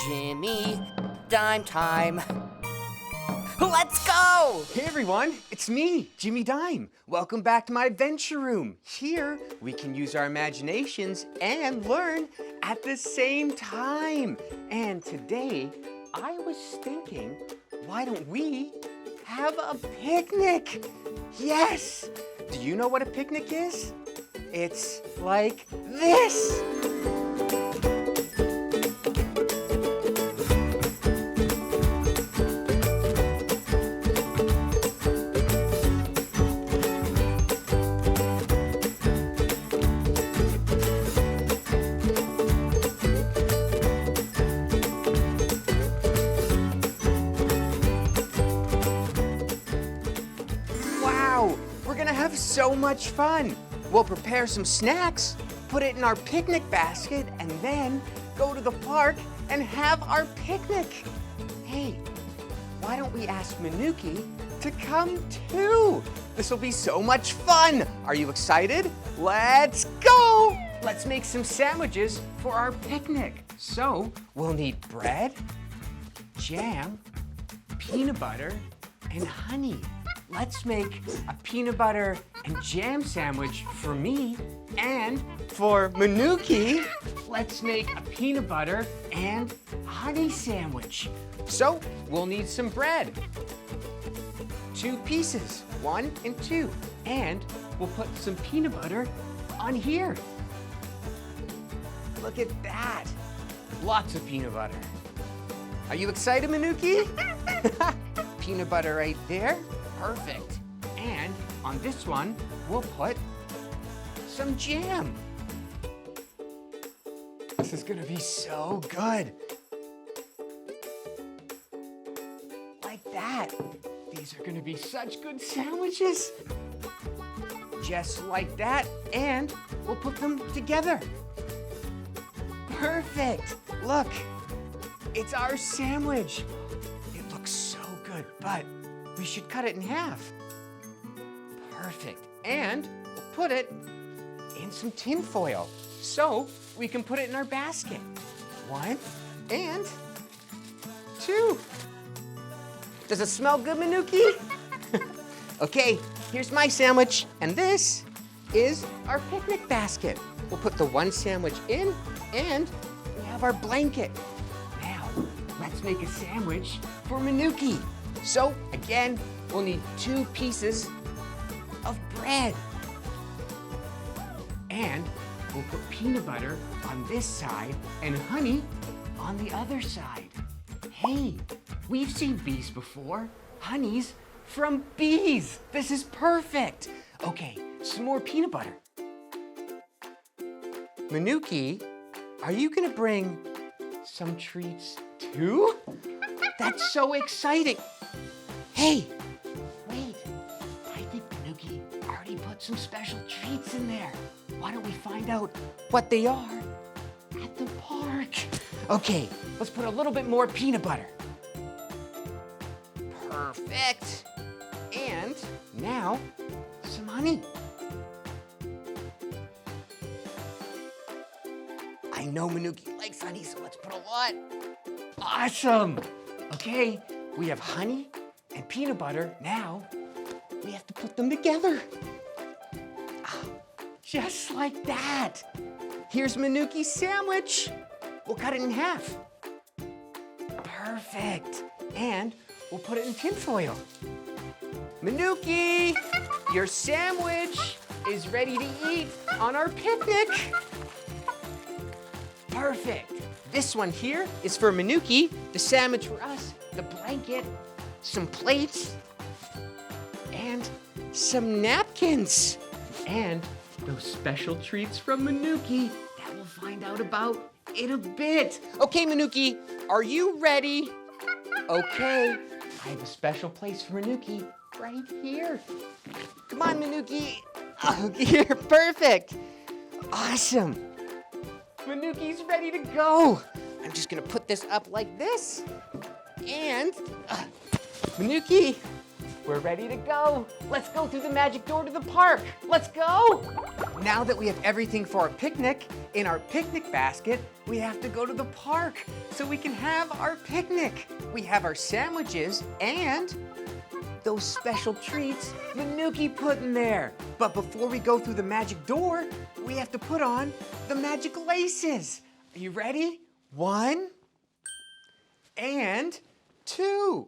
Jimmy Dime time. Let's go! Hey everyone, it's me, Jimmy Dime. Welcome back to my adventure room. Here, we can use our imaginations and learn at the same time. And today, I was thinking, why don't we have a picnic? Yes! Do you know what a picnic is? It's like this. Wow, we're gonna have so much fun. We'll prepare some snacks, put it in our picnic basket, and then go to the park and have our picnic. Hey, why don't we ask Manuki to come too? This will be so much fun. Are you excited? Let's go! Let's make some sandwiches for our picnic. So, we'll need bread, jam, peanut butter, and honey. Let's make a peanut butter and jam sandwich for me, and for Manuki, let's make a peanut butter and honey sandwich. So we'll need some bread, 2 pieces, 1 and 2, and we'll put some peanut butter on here. Look at that, lots of peanut butter. Are you excited, Manuki? Peanut butter right there. Perfect. And on this one, we'll put some jam. This is gonna be so good. Like that. These are gonna be such good sandwiches. Just like that, and we'll put them together. Perfect. Look, it's our sandwich. It looks so good, but we should cut it in half. Perfect. And we'll put it in some tin foil so we can put it in our basket. 1 and 2. Does it smell good, Manuki? Okay, here's my sandwich, and this is our picnic basket. We'll put the one sandwich in, and we have our blanket. Now, let's make a sandwich for Manuki. So, again, we'll need 2 pieces of bread. And we'll put peanut butter on this side and honey on the other side. Hey, we've seen bees before. Honey's from bees. This is perfect. Okay, some more peanut butter. Manuki, are you gonna bring some treats too? That's so exciting. Hey, wait, I think Manuki already put some special treats in there. Why don't we find out what they are at the park? Okay, let's put a little bit more peanut butter. Perfect. And now, some honey. I know Manuki likes honey, so let's put a lot. Awesome. Okay, we have honey and peanut butter. Now, we have to put them together. Just like that. Here's Manuki's sandwich. We'll cut it in half. Perfect. And we'll put it in tin foil. Manuki, your sandwich is ready to eat on our picnic. Perfect. This one here is for Manuki, the sandwich for us, the blanket, some plates, and some napkins. And those special treats from Manuki that we'll find out about in a bit. Okay, Manuki, are you ready? Okay, I have a special place for Manuki right here. Come on, Manuki. Oh, here, perfect. Awesome. Manuki's ready to go. I'm just gonna put this up like this. And, Manuki, we're ready to go. Let's go through the magic door to the park. Let's go. Now that we have everything for our picnic in our picnic basket, we have to go to the park so we can have our picnic. We have our sandwiches and those special treats Manuki put in there. But before we go through the magic door, we have to put on the magic laces. Are you ready? 1 and 2.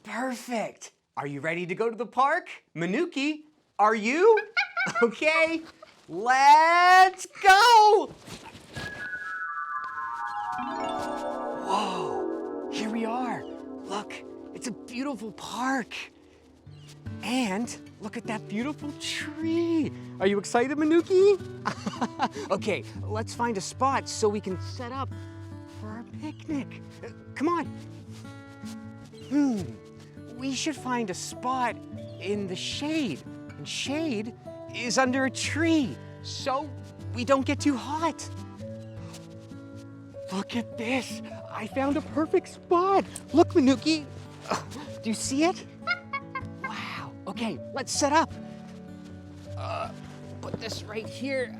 Perfect. Are you ready to go to the park? Manuki, are you? Okay, let's go. Whoa, here we are. Look, it's a beautiful park. And look at that beautiful tree. Are you excited, Manuki? Okay, let's find a spot so we can set up for our picnic. Come on. We should find a spot in the shade. And shade is under a tree, so we don't get too hot. Look at this. I found a perfect spot. Look, Manuki. Do you see it? Wow. Okay, let's set up. Put this right here.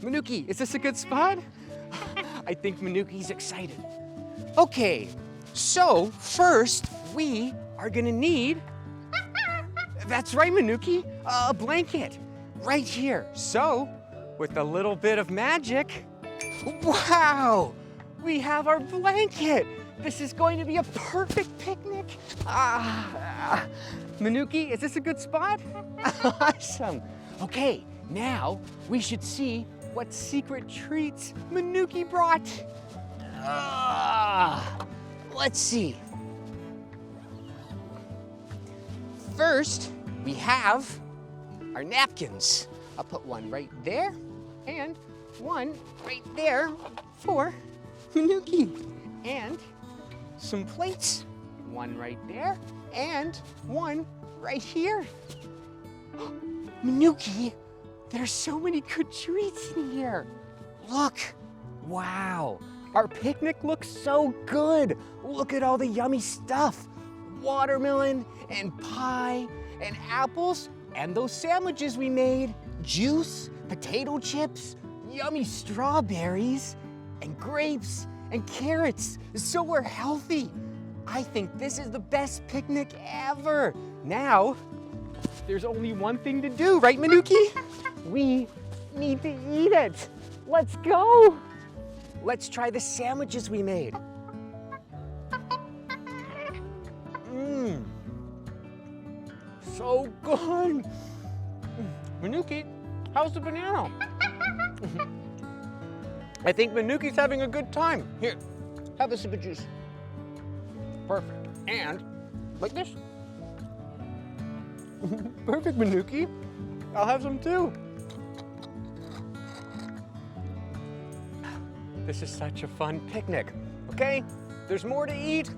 Manuki, is this a good spot? I think Manuki's excited. Okay, so first we are gonna need, that's right, Manuki, a blanket right here. So, with a little bit of magic, wow, we have our blanket. This is going to be a perfect picnic. Manuki, is this a good spot? Awesome. Okay, now we should see what secret treats Manuki brought. Let's see. First, we have our napkins. I'll put one right there and one right there for Manuki. And some plates, one right there and one right here. Manuki, there's so many good treats in here. Look, wow, our picnic looks so good. Look at all the yummy stuff. Watermelon and pie and apples and those sandwiches we made. Juice, potato chips, yummy strawberries and grapes and carrots. So we're healthy. I think this is the best picnic ever. Now, there's only one thing to do, right, Manuki? We need to eat it. Let's go. Let's try the sandwiches we made. So good. Manuki, how's the banana? I think Manuki's having a good time. Here, have a sip of juice. Perfect. And like this. Perfect, Manuki. I'll have some too. This is such a fun picnic. Okay, there's more to eat.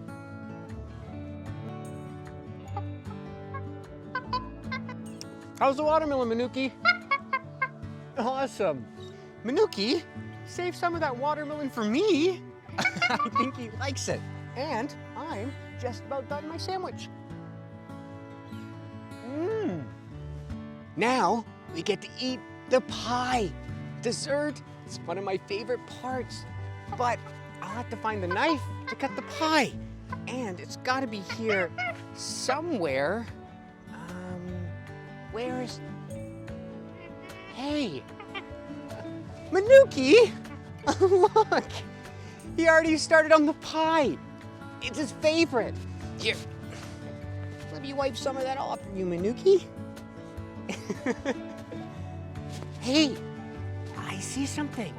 How's the watermelon, Manuki? Awesome. Manuki, save some of that watermelon for me. I think he likes it. And I'm just about done my sandwich. Now we get to eat the pie. Dessert is one of my favorite parts. But I'll have to find the knife to cut the pie. And it's gotta be here somewhere. Where is... Hey, Manuki, look, he already started on the pie. It's his favorite. Here, let me wipe some of that off for you, Manuki. Hey, I see something.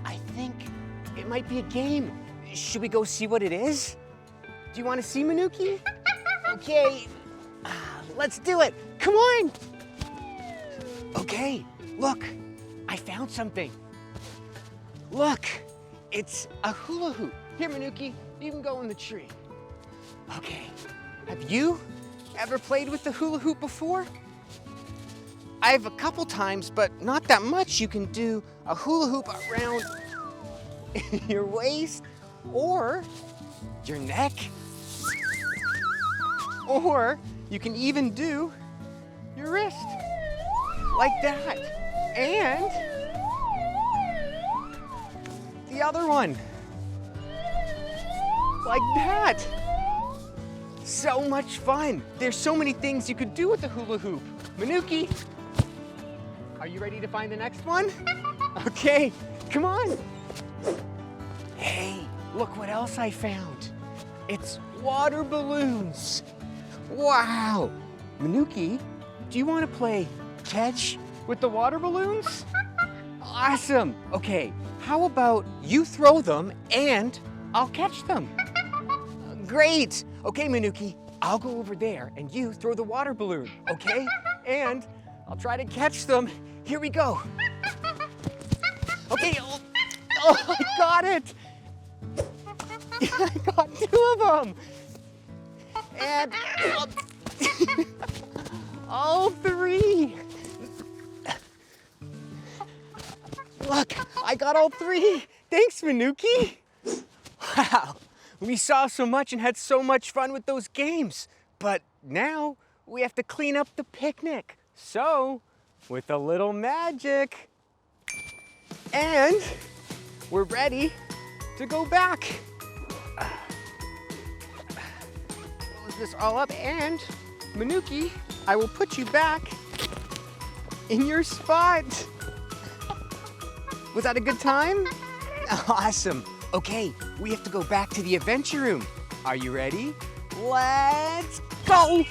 I think it might be a game. Should we go see what it is? Do you want to see, Manuki? Okay, let's do it. Come on. Okay, look, I found something. Look, it's a hula hoop. Here, Manuki, you can go in the tree. Okay, have you ever played with the hula hoop before? I've a couple times, but not that much. You can do a hula hoop around your waist or your neck. Or you can even do your wrist like that. And the other one like that. So much fun. There's so many things you could do with the hula hoop. Manuki, are you ready to find the next one? Okay, come on. Hey, look what else I found. It's water balloons. Wow. Manuki, do you want to play catch with the water balloons? Awesome. Okay, how about you throw them and I'll catch them? Great. Okay, Manuki, I'll go over there and you throw the water balloon, okay? And I'll try to catch them. Here we go. Okay, oh, I got it. I got 2 of them. And all 3. Look, I got all 3. Thanks, Manuki. Wow, we saw so much and had so much fun with those games. But now we have to clean up the picnic. So, with a little magic, and we're ready to go back. Close this all up, and Manuki, I will put you back in your spot. Was that a good time? Awesome. Okay, we have to go back to the adventure room. Are you ready? Let's go!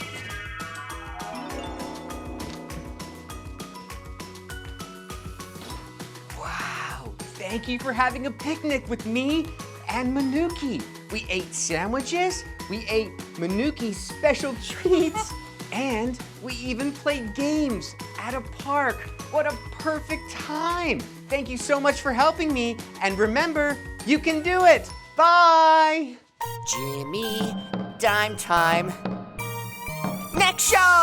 Wow, thank you for having a picnic with me and Manuki. We ate sandwiches, we ate Manuki's special treats, and we even played games at a park. What a perfect time. Thank you so much for helping me, and remember, you can do it. Bye! Jimmy Dime time. Next show!